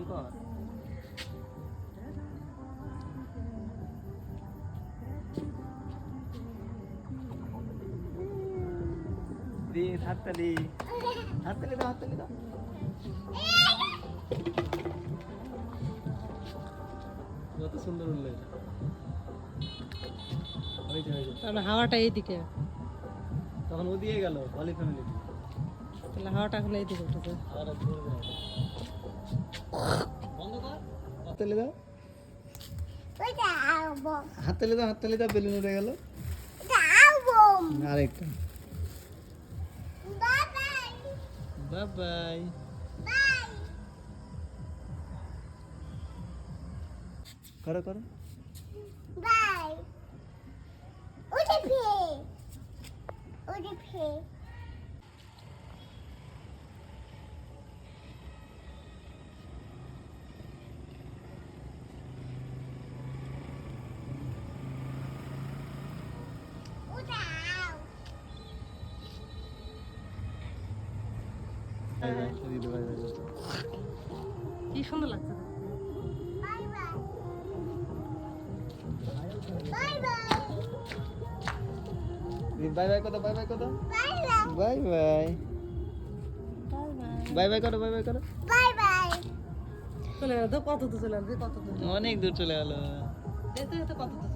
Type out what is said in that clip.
প্রণাম কর। দি হাততালি, হাততালি দাও, হাততালি দাও। কত সুন্দর উঠলো এটা। তাহলে হাওয়াটা এইদিকে, তখন ও দিয়ে গেল হলি ফ্যামিলি। তাহলে হাওয়াটা হলে এইদিকে উঠেছে। বন্ধ কর, হাততালি দাও, হাততালি দাও, হাততালি দাও। বেলুন উড়ে গেল। আরেকটা। Bye bye. করো করো। বাই। উঠে ফে। উঠে ফে। উঠাও। বাই বাই, দিদি বাই বাই। কি সুন্দর লাগছে। Bye bye. Bye bye. Bye bye কত, বাই বাই কত, bye bye. Bye bye, bye bye করো, বাই বাই করো। Bye bye. চলে গেল তো, কত দূর চলে গেল, কত দূর, অনেক দূর চলে গেল। দেখতে দেখতে কত দূর